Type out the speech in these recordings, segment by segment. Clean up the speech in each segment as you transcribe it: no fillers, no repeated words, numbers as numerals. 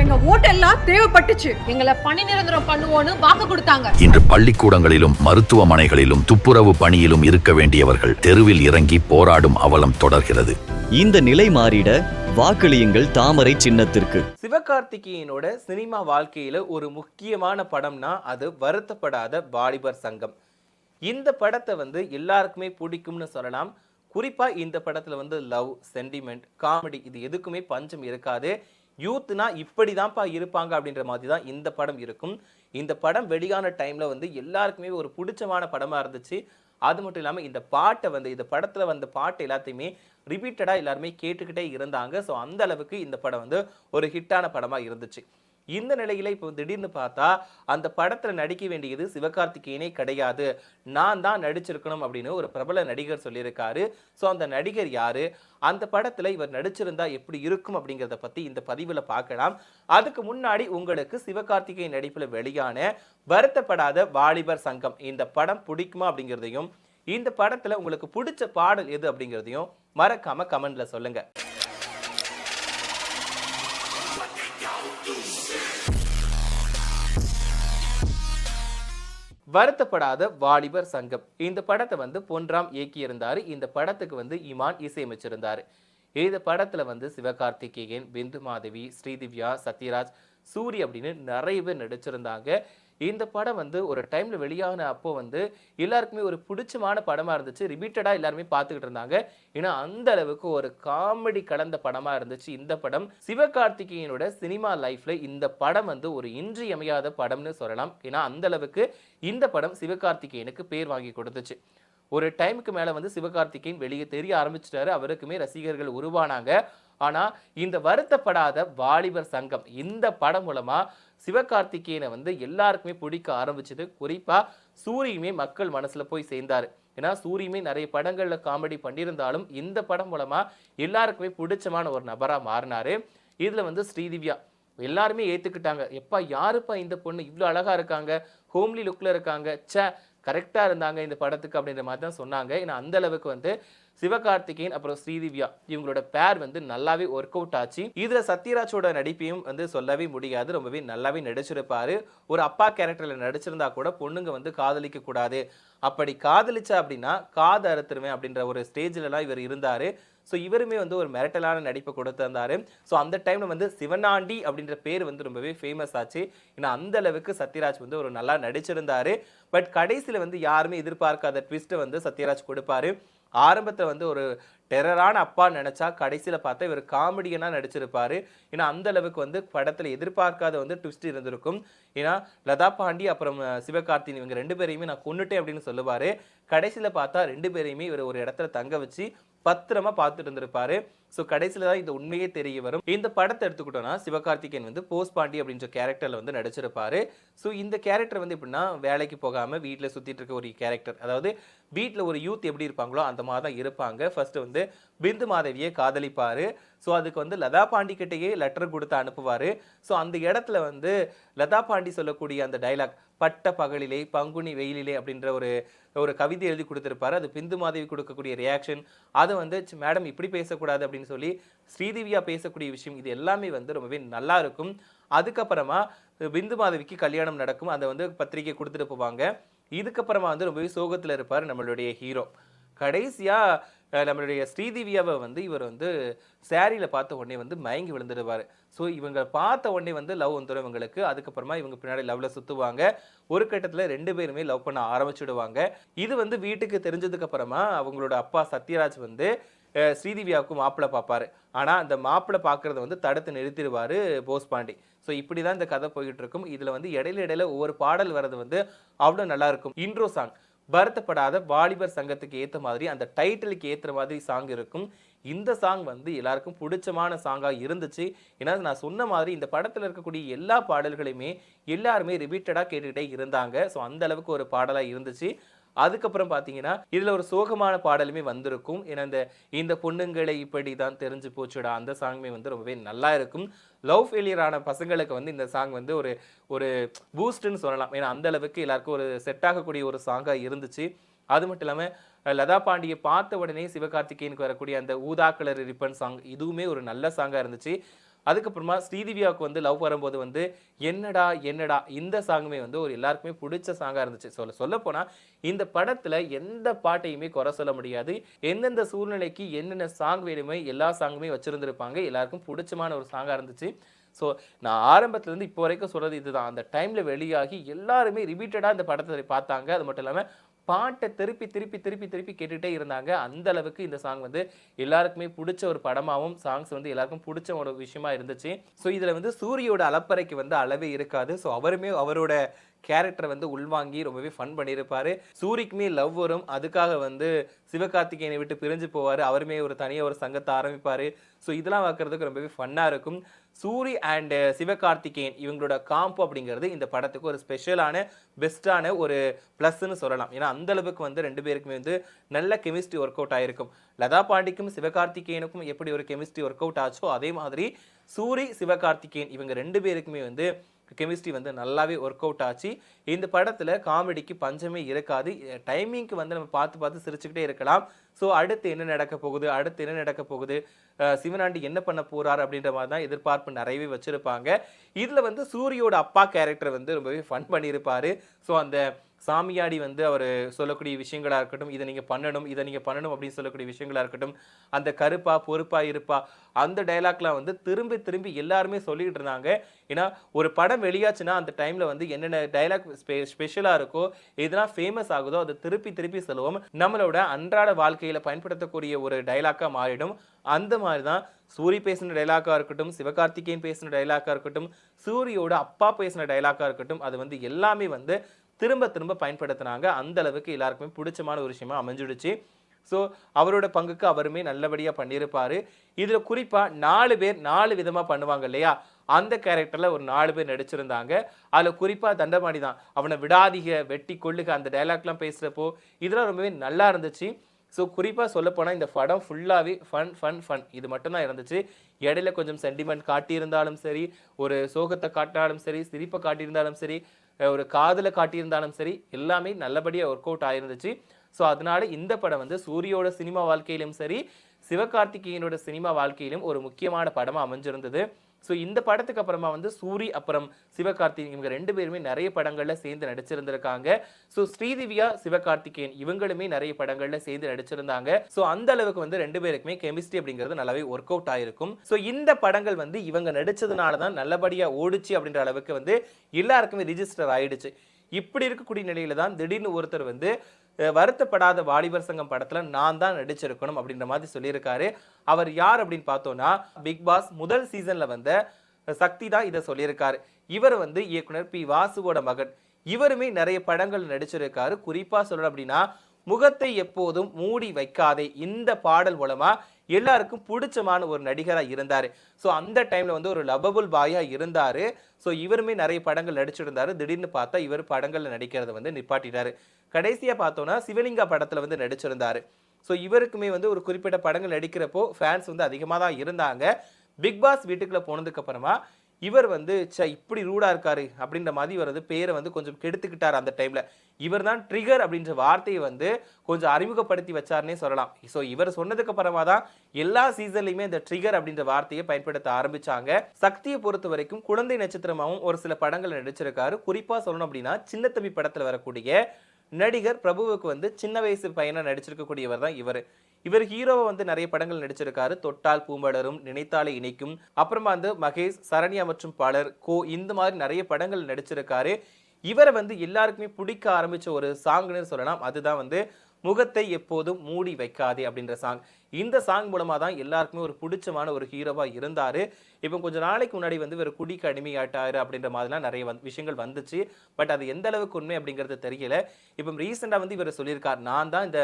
எங்க ஓட்டெல்லாம் தேவைப்பட்டுச்சு. எங்களை பணி நிரந்தரம் பண்ணுவோன்னு வாக்கு கொடுத்தாங்க. இன்று பள்ளிக்கூடங்களிலும் மருத்துவமனைகளிலும் துப்புரவு பணியிலும் இருக்க வேண்டியவர்கள் தெருவில் இறங்கி போராடும் அவலம் தொடர்கிறது. இந்த நிலை மாறிட வாக்களியுங்கள் தாமரை சின்னத்திற்கு. சிவகார்த்திகேயனோட சினிமா வாழ்க்கையில ஒரு முக்கியமான படம்னா அது வருத்தப்படாத வாலிபர் சங்கம். இந்த படத்தை எல்லாருக்குமே பிடிக்கும்னு சொல்லலாம். குறிப்பா இந்த படத்துல லவ், சென்டிமெண்ட், காமெடி இது எதுக்குமே பஞ்சம் இருக்காது. யூத்னா இப்படிதான்ப்பா இருப்பாங்க அப்படின்ற மாதிரி தான் இந்த படம் இருக்கும். இந்த படம் வெளியான டைம்ல எல்லாருக்குமே ஒரு பிடிச்சமான படமா இருந்துச்சு. அது மட்டும் இல்லாமல் இந்த பாட்டை இந்த படத்துல வந்த பாட்டு எல்லாத்தையுமே ரிப்பீட்டடா எல்லாருமே கேட்டுக்கிட்டே இருந்தாங்க. ஸோ அந்த அளவுக்கு இந்த படம் ஒரு ஹிட்டான படமா இருந்துச்சு. இந்த நிலையில இப்போ திடீர்னு பார்த்தா அந்த படத்துல நடிக்க வேண்டியது சிவகார்த்திகேயனே கிடையாது, நான் தான் நடிச்சிருக்கணும் அப்படின்னு ஒரு பிரபல நடிகர் சொல்லியிருக்காரு. ஸோ அந்த நடிகர் யாரு, அந்த படத்துல இவர் நடிச்சிருந்தா எப்படி இருக்கும் அப்படிங்கிறத பத்தி இந்த பதிவுல பார்க்கலாம். அதுக்கு முன்னாடி உங்களுக்கு சிவகார்த்திகேயன் நடிப்புல வெளியான வருத்தப்படாத வாலிபர் சங்கம் இந்த படம் பிடிக்குமா அப்படிங்கிறதையும், இந்த படத்துல உங்களுக்கு பிடிச்ச பாடல் எது அப்படிங்கிறதையும் மறக்காம கமெண்ட்ல சொல்லுங்க. வருத்தப்படாத வாலிபர் சங்கம் இந்த படத்தை பொன்ராம் இயக்கியிருந்தாரு. இந்த படத்துக்கு இமான் இசையமைச்சிருந்தாரு. இந்த படத்துல சிவகார்த்திகேயன், பிந்து மாதவி, ஸ்ரீதிவ்யா, சத்யராஜ், சூரி அப்படின்னு நிறைய பேர் நடிச்சிருந்தாங்க. இந்த படம் ஒரு டைம்ல வெளியான அப்போ எல்லாருக்குமே ஒரு பிடிச்சமான படமா இருந்துச்சு. ரிப்பீட்டடா எல்லாருமே பார்த்துக்கிட்டு இருந்தாங்க. ஏன்னா அந்த அளவுக்கு ஒரு காமெடி கலந்த படமா இருந்துச்சு இந்த படம். சிவகார்த்திகேயனோட சினிமா லைஃப்ல இந்த படம் ஒரு இன்றியமையாத படம்னு சொல்லலாம். ஏன்னா அந்த அளவுக்கு இந்த படம் சிவகார்த்திகேயனுக்கு பேர் வாங்கி கொடுத்துச்சு. ஒரு டைமுக்கு மேல சிவகார்த்திகேயன் வெளியே தெரிய ஆரம்பிச்சிட்டாரு. அவருக்குமே ரசிகர்கள் உருவானாங்க. ஆனா இந்த வருத்தப்படாத வாலிபர் சங்கம் இந்த படம் மூலமா சிவகார்த்திகேயனை எல்லாருக்குமே பிடிக்க ஆரம்பிச்சது. குறிப்பா சூரியுமே மக்கள் மனசுல போய் சேர்ந்தாரு. ஏன்னா சூரியுமே நிறைய படங்கள்ல காமெடி பண்ணியிருந்தாலும் இந்த படம் மூலமா எல்லாருக்குமே பிடிச்சமான ஒரு நபரா மாறினாரு. இதுல ஸ்ரீதிவ்யா எல்லாருமே ஏத்துக்கிட்டாங்க. எப்பா யாருப்பா இந்த பொண்ணு இவ்வளவு அழகா இருக்காங்க, ஹோம்லி லுக்ல இருக்காங்க, சே கரெக்டா இருந்தாங்க இந்த படத்துக்கு அப்படின்ற மாதிரி தான் சொன்னாங்க. ஏன்னா அந்த அளவுக்கு சிவகார்த்திகேயன் அப்புறம் ஸ்ரீதிவ்யா இவங்களோட பேர் நல்லாவே ஒர்க் அவுட் ஆச்சு. இதுல சத்யராஜோட நடிப்பையும் சொல்லவே முடியாது, ரொம்பவே நல்லாவே நடிச்சிருப்பாரு. ஒரு அப்பா கேரக்டர்ல நடிச்சிருந்தா கூட பொண்ணுங்க காதலிக்க கூடாது, அப்படி காதலிச்சா அப்படின்னா காது அறுத்துருவேன் அப்படின்ற ஒரு ஸ்டேஜ்ல எல்லாம் இவர் இருந்தாரு. ஸோ இவருமே ஒரு மிரட்டலான நடிப்பை கொடுத்திருந்தாரு. ஸோ அந்த டைம்ல சிவனாண்டி அப்படின்ற பேர் ரொம்பவே ஃபேமஸ் ஆச்சு. ஏன்னா அந்த அளவுக்கு சத்யராஜ் ஒரு நல்லா நடிச்சிருந்தாரு. பட் கடைசியில யாருமே எதிர்பார்க்காத ட்விஸ்ட்டை சத்யராஜ் கொடுப்பாரு. ஆரம்பத்தில் ஒரு டெரரான அப்பா நினைச்சா கடைசியில் பார்த்தா இவர் காமெடியனா நடிச்சிருப்பாரு. ஏன்னா அந்த அளவுக்கு படத்தில் எதிர்பார்க்காத ட்விஸ்ட் இருந்திருக்கும். ஏன்னா லதா பாண்டி அப்புறம் சிவகார்த்திகேயன் இவங்க ரெண்டு பேரையுமே நான் கொன்னுட்டேன் அப்படின்னு சொல்லுவாரு. கடைசியில் பார்த்தா ரெண்டு பேரையுமே இவர் ஒரு இடத்துல தங்க வச்சு பத்திரமா பார்த்துட்டு இருந்திருப்பாரு. ஸோ கடைசியில தான் இந்த உண்மையே தெரிய வரும். இந்த படத்தை எடுத்துக்கிட்டோம்னா சிவகார்த்திகேயன் போஸ் பாண்டி அப்படின்ற கேரக்டர்ல நடிச்சிருப்பாரு. ஸோ இந்த கேரக்டர் எப்படின்னா வேலைக்கு போகாம வீட்டில் சுத்திட்டு இருக்க ஒரு கேரக்டர். அதாவது வீட்டில் ஒரு யூத் எப்படி இருப்பாங்களோ அந்த மாதிரி தான் இருப்பாங்க. ஃபர்ஸ்ட் பிந்து மாதவியை காதலிப்பாரு. ஸோ அதுக்கு லதா பாண்டி கிட்டேயே லெட்டர் கொடுத்து அனுப்புவாரு. ஸோ அந்த இடத்துல லதா பாண்டி சொல்லக்கூடிய அந்த டைலாக் பட்ட பகலிலே பங்குனி வெயிலிலே அப்படின்ற ஒரு கவிதை எழுதி கொடுத்திருப்பாரு. அது பிந்து மாதவி கொடுக்கக்கூடிய ரியாக்ஷன், அது மேடம் இப்படி பேசக்கூடாது அப்படின்னு சொல்லி ஸ்ரீதிவ்யா பேசக்கூடிய விஷயம், இது எல்லாமே ரொம்பவே நல்லா இருக்கும். அதுக்கப்புறமா பிந்து மாதவிக்கு கல்யாணம் நடக்கும். அதை பத்திரிகை கொடுத்துட்டு போவாங்க. இதுக்கப்புறமா ரொம்பவே சோகத்துல இருப்பார் நம்மளுடைய ஹீரோ. கடைசியா நம்மளுடைய ஸ்ரீதிவ்யாவை இவர் சேரீல பார்த்த உடனே மயங்கி விழுந்துடுவாரு. ஸோ இவங்க பார்த்த உடனே லவ் வந்துடும் இவங்களுக்கு. அதுக்கப்புறமா இவங்க பின்னாடி லவ்ல சுத்துவாங்க. ஒரு கட்டத்துல ரெண்டு பேருமே லவ் பண்ண ஆரம்பிச்சுடுவாங்க. இது வீட்டுக்கு தெரிஞ்சதுக்கு அப்புறமா அவங்களோட அப்பா சத்யராஜ் ஸ்ரீதிவ்யாவுக்கு மாப்பிள்ளை பார்ப்பாரு. ஆனா அந்த மாப்பிள்ளை பார்க்கறத தடுத்து நிறுத்திடுவாரு போஸ் பாண்டி. ஸோ இப்படிதான் இந்த கதை போயிட்டு இருக்கும். இதுல இடையில ஒவ்வொரு பாடல் வர்றது அவ்வளவு நல்லா இருக்கும். இன்ட்ரோ சாங் வருத்தப்படாத வாலிபர் சங்கத்துக்கு ஏற்ற மாதிரி அந்த டைட்டிலுக்கு ஏற்ற மாதிரி சாங் இருக்கும். இந்த சாங் எல்லாருக்கும் பிடிச்சமான சாங்கா இருந்துச்சு. ஏன்னா நான் சொன்ன மாதிரி இந்த படத்துல இருக்கக்கூடிய எல்லா பாடல்களையுமே எல்லாருமே ரிப்பீட்டடா கேட்டுக்கிட்டே இருந்தாங்க. ஸோ அந்த அளவுக்கு ஒரு பாடலா இருந்துச்சு. அதுக்கப்புறம் பார்த்தீங்கன்னா இதுல ஒரு சோகமான பாடலுமே வந்திருக்கும். ஏன்னா இந்த பொண்ணுங்களை இப்படி தான் தெரிஞ்சு போச்சுடா அந்த சாங்குமே ரொம்பவே நல்லா இருக்கும். லவ் ஃபெயிலியர் ஆன பசங்களுக்கு இந்த சாங் ஒரு ஒரு பூஸ்ட்னு சொல்லலாம். ஏன்னா அந்த அளவுக்கு எல்லாருக்கும் ஒரு செட் ஆகக்கூடிய ஒரு சாங்கா இருந்துச்சு. அது மட்டும் இல்லாமல் லதா பாண்டியை பார்த்த உடனே சிவகார்த்திகேயனுக்கு வரக்கூடிய அந்த ஊதா கலர் ரிப்பன் சாங் இதுவுமே ஒரு நல்ல சாங்கா இருந்துச்சு. அதுக்கப்புறமா ஸ்ரீதிவ்யாவுக்கு வந்து லவ் வரும்போது வந்து என்னடா என்னடா இந்த சாங்குமே வந்து ஒரு எல்லாருக்குமே பிடிச்ச சாங்காக இருந்துச்சு. சொல்ல போனால் இந்த படத்தில் எந்த பாட்டையுமே குறை சொல்ல முடியாது. எந்தெந்த சூழ்நிலைக்கு என்னென்ன சாங் வேணுமே எல்லா சாங்குமே வச்சுருந்துருப்பாங்க. எல்லாருக்கும் பிடிச்சமான ஒரு சாங்காக இருந்துச்சு. ஸோ நான் ஆரம்பத்துலேருந்து இப்போ வரைக்கும் சொல்கிறது இதுதான். அந்த டைமில் வெளியாகி எல்லாருமே ரிப்பீட்டடாக இந்த படத்தை பார்த்தாங்க. அது மட்டும் இல்லாமல் பாட்டை திருப்பி திருப்பி திருப்பி திருப்பி கேட்டுகிட்டே இருந்தாங்க. அந்த அளவுக்கு இந்த சாங் வந்து எல்லாருக்குமே பிடிச்ச ஒரு படமாகவும் சாங்ஸ் வந்து எல்லாருக்கும் பிடிச்ச ஒரு விஷயமா இருந்துச்சு. ஸோ இதில் வந்து சூரியோட அலப்பறைக்கு வந்து அளவே இருக்காது. ஸோ அவருமே அவரோட கேரக்டரை வந்து உள்வாங்கி ரொம்பவே ஃபன் பண்ணியிருப்பாரு. சூரிக்குமே லவ் வரும். அதுக்காக வந்து சிவகார்த்திகேயனை விட்டு பிரிஞ்சு போவார். அவருமே ஒரு தனியாக ஒரு சங்கத்தை ஆரம்பிப்பார். ஸோ இதெல்லாம் பார்க்குறதுக்கு ரொம்பவே ஃபன்னாக இருக்கும். சூரி அண்ட் சிவகார்த்திகேயன் இவங்களோட காம்போ அப்படிங்கிறது இந்த படத்துக்கு ஒரு ஸ்பெஷலான பெஸ்ட்டான ஒரு ப்ளஸ்ன்னு சொல்லலாம். ஏன்னா அந்த அளவுக்கு வந்து ரெண்டு பேருக்குமே வந்து நல்ல கெமிஸ்ட்ரி ஒர்க் அவுட் ஆகிருக்கும். லதா பாண்டிக்கும் சிவகார்த்திகேயனுக்கும் எப்படி ஒரு கெமிஸ்ட்ரி ஒர்க் அவுட் ஆச்சோ அதே மாதிரி சூரி சிவகார்த்திகேயன் இவங்க ரெண்டு பேருக்குமே வந்து கெமிஸ்ட்ரி வந்து நல்லாவே ஒர்க் அவுட் ஆச்சு. இந்த படத்தில் காமெடிக்கு பஞ்சமே இருக்காது. டைமிங்க்கு வந்து நம்ம பார்த்து பார்த்து சிரிச்சுக்கிட்டே இருக்கலாம். ஸோ அடுத்து என்ன நடக்க போகுது சிவனாண்டி என்ன பண்ண போறாரு அப்படின்ற மாதிரி தான் எதிர்பார்ப்பு நிறையவே வச்சிருப்பாங்க. இதில் வந்து சூரியோட அப்பா கேரக்டர் வந்து ரொம்பவே ஃபன் பண்ணியிருப்பாரு. ஸோ அந்த சாமியாடி வந்து அவர் சொல்லக்கூடிய விஷயங்களாக இருக்கட்டும், இதை நீங்கள் பண்ணணும் அப்படின்னு சொல்லக்கூடிய விஷயங்களாக இருக்கட்டும், அந்த கருப்பா பொறுப்பா இருப்பா அந்த டைலாக்லாம் வந்து திரும்பி திரும்பி எல்லாருமே சொல்லிக்கிட்டு இருந்தாங்க. ஏன்னா ஒரு படம் வெளியாச்சுன்னா அந்த டைமில் வந்து என்னென்ன டைலாக் ஸ்பெஷலாக இருக்கோ எதெல்லாம் ஃபேமஸ் ஆகுதோ அதை திருப்பி திருப்பி சொல்லுவோம். நம்மளோட அன்றாட வாழ்க்கையில் பயன்படுத்தக்கூடிய ஒரு டைலாக்காக மாறிடும். அந்த மாதிரி தான் சூரி பேசின டைலாக்காக இருக்கட்டும், சிவகார்த்திகேயன் பேசின டைலாக்காக இருக்கட்டும், சூரியோட அப்பா பேசின டைலாக்காக இருக்கட்டும், அது வந்து எல்லாமே வந்து திரும்ப திரும்ப பயன்படுத்தினாங்க. அந்த அளவுக்கு எல்லாருக்குமே பிடிச்சமான ஒரு விஷயமா அமைஞ்சிடுச்சு. ஸோ அவரோட பங்குக்கு அவருமே நல்லபடியாக பண்ணியிருப்பார். இதில் குறிப்பாக 4 பேர் 4 விதமாக பண்ணுவாங்க இல்லையா, அந்த கேரக்டரில் ஒரு 4 பேர் நடிச்சிருந்தாங்க. அதில் குறிப்பாக தண்டபாணி தான். அவனை விடாதீக வெட்டி கொள்ளுக அந்த டைலாக்லாம் பேசுகிறப்போ இதெல்லாம் ரொம்பவே நல்லா இருந்துச்சு. ஸோ குறிப்பாக சொல்லப்போனால் இந்த படம் ஃபுல்லாகவே ஃபன் இது மட்டும்தான் இருந்துச்சு. இடையில கொஞ்சம் சென்டிமெண்ட் காட்டியிருந்தாலும் சரி, ஒரு சோகத்தை காட்டினாலும் சரி, சிரிப்பை காட்டியிருந்தாலும் சரி, ஒரு காதலை காட்டியிருந்தாலும் சரி, எல்லாமே நல்லபடியாக ஒர்க் அவுட் ஆயிருந்துச்சு. ஸோ அதனால இந்த படம் வந்து சூரியோட சினிமா வாழ்க்கையிலும் சரி, சிவகார்த்திகேயனோட சினிமா வாழ்க்கையிலும் ஒரு முக்கியமான படமாக அமைஞ்சிருந்தது. ஸோ இந்த படத்துக்கு அப்புறமா வந்து சூரி அப்புறம் சிவகார்த்திகேயன் இவங்க 2 பேருமே நிறைய படங்களில் சேர்ந்து நடிச்சிருந்திருக்காங்க. ஸோ ஸ்ரீதிவ்யா சிவகார்த்திகேயன் இவங்களுமே நிறைய படங்களில் சேர்ந்து நடிச்சிருந்தாங்க. ஸோ அந்த அளவுக்கு வந்து 2 பேருக்குமே கெமிஸ்ட்ரி அப்படிங்கிறது நல்லாவே ஒர்க் அவுட் ஆயிருக்கும். ஸோ இந்த படங்கள் வந்து இவங்க நடிச்சதுனால தான் நல்லபடியாக ஓடிச்சு அப்படின்ற அளவுக்கு வந்து எல்லாருக்குமே ரிஜிஸ்டர் ஆயிடுச்சு. இப்படி இருக்கக்கூடிய நிலையில தான் திடீர்னு ஒருத்தர் வந்து வருத்தப்படாத வாலிபர் சங்கம் படத்துல நான் தான் நடிச்சிருக்கணும் அப்படின்ற மாதிரி சொல்லியிருக்காரு. அவர் யார் அப்படின்னு பார்த்தோம்னா பிக் பாஸ் முதல் சீசன்ல வந்த சக்தி தான் இதை சொல்லியிருக்காரு. இவர் வந்து இயக்குனர் பி வாசுவோட மகன். இவருமே நிறைய படங்கள் நடிச்சிருக்காரு. குறிப்பா சொல்லணும் அப்படின்னா முகத்தை எப்போதும் மூடி வைக்காதே இந்த பாடல் மூலமா எல்லாருக்கும் பிடிச்சமான ஒரு நடிகராக இருந்தார். ஸோ அந்த டைமில் வந்து ஒரு லவபுல் பாயாக இருந்தார். ஸோ இவருமே நிறைய படங்கள் நடிச்சிருந்தார். திடீர்னு பார்த்தா இவர் படங்களில் நடிக்கிறத வந்து நிப்பாட்டிட்டார். கடைசியாக பார்த்தோன்னா சிவலிங்கா படத்தில் வந்து நடிச்சிருந்தார். ஸோ இவருக்குமே வந்து ஒரு குறிப்பிட்ட படங்கள் நடிக்கிறப்போ ஃபேன்ஸ் வந்து அதிகமாக தான் இருந்தாங்க. பிக் பாஸ் வீட்டுக்குள்ளே போனதுக்கப்புறமா இவர் வந்து இப்படி ரூடாக இருக்காரு அப்படின்ற மாதிரி இவர் வந்து பேரை வந்து கொஞ்சம் கெடுத்துக்கிட்டார். அந்த டைமில் இவர் தான் ட்ரிகர் அப்படின்ற வார்த்தையை வந்து கொஞ்சம் அறிமுகப்படுத்தி வச்சார்னே சொல்லலாம். ஸோ இவர் சொன்னதுக்கு அப்புறமா தான் எல்லா சீசன்லையுமே இந்த ட்ரிகர் அப்படின்ற வார்த்தையை பயன்படுத்த ஆரம்பிச்சாங்க. சக்தியை பொறுத்த வரைக்கும் குழந்தை நட்சத்திரமாகவும் ஒரு சில படங்கள் நடிச்சிருக்காரு. குறிப்பாக சொல்லணும் அப்படின்னா சின்ன தம்பி படத்தில் வரக்கூடிய நடிகர் பிரபுவுக்கு வந்து சின்ன வயசு பையனா நடிச்சிருக்கக்கூடியவர் தான் இவர் ஹீரோவை வந்து நிறைய படங்கள் நடிச்சிருக்காரு. தொட்டால் பூம்படரும், நினைத்தாலே இணைக்கும், அப்புறமா வந்து மகேஷ், சரண்யா மற்றும் பலர், இந்த மாதிரி நிறைய படங்கள் நடிச்சிருக்காரு. இவரை வந்து எல்லாருக்குமே பிடிக்க ஆரம்பிச்ச ஒரு சாங்னு சொல்லலாம். அதுதான் வந்து முகத்தை எப்போதும் மூடி வைக்காதே அப்படின்ற சாங். இந்த சாங் மூலமாக தான் எல்லாருக்குமே ஒரு பிடிச்சமான ஒரு ஹீரோவாக இருந்தார். இப்போ கொஞ்சம் நாளைக்கு முன்னாடி வந்து இவர் குடிக்கு அடிமையாட்டாரு அப்படின்ற மாதிரிலாம் நிறைய விஷயங்கள் வந்துச்சு. பட் அது எந்த அளவுக்கு உண்மை அப்படிங்கிறது தெரியல. இப்போ ரீசெண்டாக வந்து இவர் சொல்லியிருக்கார், நான் தான் இந்த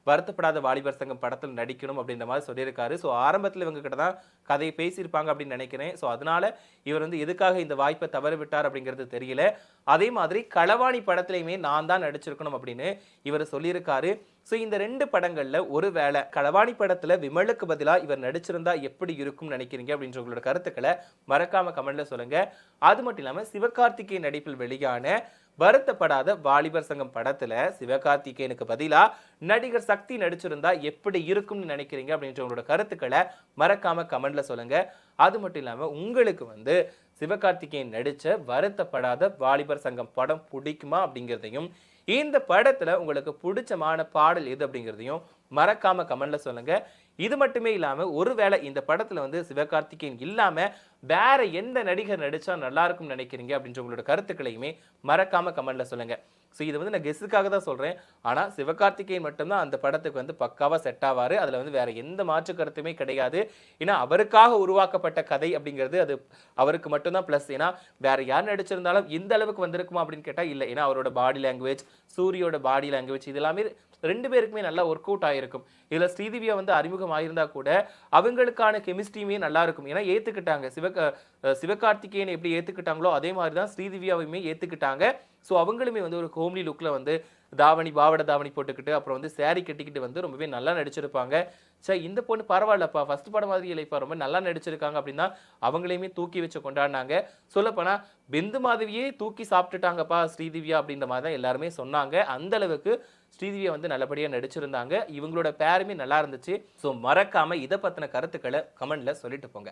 வருத்தப்படாத வாலிபர் சங்கம் படத்தில் நடிக்கணும் அப்படின்ற மாதிரி சொல்லியிருக்காரு. ஸோ ஆரம்பத்தில் இவங்க கிட்ட தான் கதையை பேசியிருப்பாங்க அப்படின்னு நினைக்கிறேன். ஸோ அதனால இவர் வந்து எதுக்காக இந்த வாய்ப்பை தவற விட்டார் அப்படிங்கிறது தெரியல. அதே மாதிரி களவாணி படத்துலையுமே நான் தான் நடிச்சிருக்கணும் அப்படின்னு இவர் சொல்லியிருக்காரு. ஸோ இந்த 2 படங்களில் ஒரு வேளை களவாணி படத்தில் விமலுக்கு பதிலாக இவர் நடிச்சிருந்தா எப்படி இருக்கும்னு நினைக்கிறீங்க அப்படின்ற உங்களோட கருத்துக்களை மறக்காம கமெண்ட்ல சொல்லுங்க. அது மட்டும் இல்லாமல் சிவகார்த்திகேயன் நடிப்பில் வெளியான வருத்தப்படாத வாலிபர் சங்கம் படத்துல சிவகார்த்திகேயனுக்கு பதிலா நடிகர் சக்தி நடிச்சிருந்தா எப்படி இருக்கும்னு நினைக்கிறீங்க அப்படின்ற உங்களோட கருத்துக்களை மறக்காம கமெண்ட்ல சொல்லுங்க. அது மட்டும் இல்லாம உங்களுக்கு வந்து சிவகார்த்திகேயன் நடிச்ச வருத்தப்படாத வாலிபர் சங்கம் படம் பிடிக்குமா அப்படிங்கிறதையும், இந்த படத்துல உங்களுக்கு பிடிச்சமான பாடல் எது அப்படிங்கிறதையும் மறக்காம கமெண்ட்ல சொல்லுங்க. இது மட்டுமே இல்லாம ஒருவேளை இந்த படத்துல வந்து சிவகார்த்திகேயன் இல்லாம வேற எந்த நடிகர் நடிச்சா நல்லா இருக்கும்னு நினைக்கிறீங்க அப்படின்ற உங்களோட கருத்துக்களையுமே மறக்காம கமெண்ட்ல சொல்லுங்க. ஸோ இது வந்து நான் கெஸ்ஸுக்காக தான் சொல்றேன். ஆனா சிவகார்த்திகேயன் மட்டும்தான் அந்த படத்துக்கு வந்து பக்காவா செட் ஆவாரு. அதுல வந்து வேற எந்த மாற்று கருத்துமே கிடையாது. ஏன்னா அவருக்காக உருவாக்கப்பட்ட கதை அப்படிங்கிறது அது அவருக்கு மட்டும்தான் பிளஸ். ஏன்னா வேற யார் நடிச்சிருந்தாலும் இந்த அளவுக்கு வந்திருக்குமா அப்படின்னு கேட்டா இல்லை. ஏன்னா அவரோட பாடி லாங்குவேஜ், சூரியோட பாடி லாங்குவேஜ் இது எல்லாமே 2 பேருக்குமே நல்லா ஒர்க் அவுட் ஆயிருக்கும். இதுல ஸ்ரீதிவ்யா வந்து அறிமுகம் ஆயிருந்தா கூட அவங்களுக்கான கெமிஸ்ட்ரியுமே நல்லா இருக்கும். ஏன்னா ஏத்துக்கிட்டாங்க, சிவகார்த்திகேயன் எப்படி ஏத்துக்கிட்டாங்களோ அதே மாதிரி தான் ஸ்ரீதிவ்யாவையுமே ஏத்துக்கிட்டாங்க. ஸோ அவங்களுமே வந்து ஒரு ஹோம்லி லுக்ல வந்து பாவாடை தாவணி போட்டுக்கிட்டு அப்புறம் வந்து சேரீ கட்டிக்கிட்டு வந்து ரொம்பவே நல்லா நடிச்சிருப்பாங்க. சரி இந்த பொண்ணு பரவாயில்லப்பா, ஃபர்ஸ்ட் படம் மாதிரி இல்லைப்பா, ரொம்ப நல்லா நடிச்சிருக்காங்க அப்படின்னா அவங்களையுமே தூக்கி வச்சு கொண்டாடினாங்க. சொல்லப்போனா பிந்து மாதவியே தூக்கி சாப்பிட்டுட்டாங்கப்பா ஸ்ரீதிவ்யா அப்படின்ற மாதிரி தான் எல்லாருமே சொன்னாங்க. அந்த அளவுக்கு ஸ்ரீதிவ்யா வந்து நல்லபடியா நடிச்சிருந்தாங்க. இவங்களோட பேருமே நல்லா இருந்துச்சு. ஸோ மறக்காம இதை பத்தின கருத்துக்களை கமெண்ட்ல சொல்லிட்டு போங்க.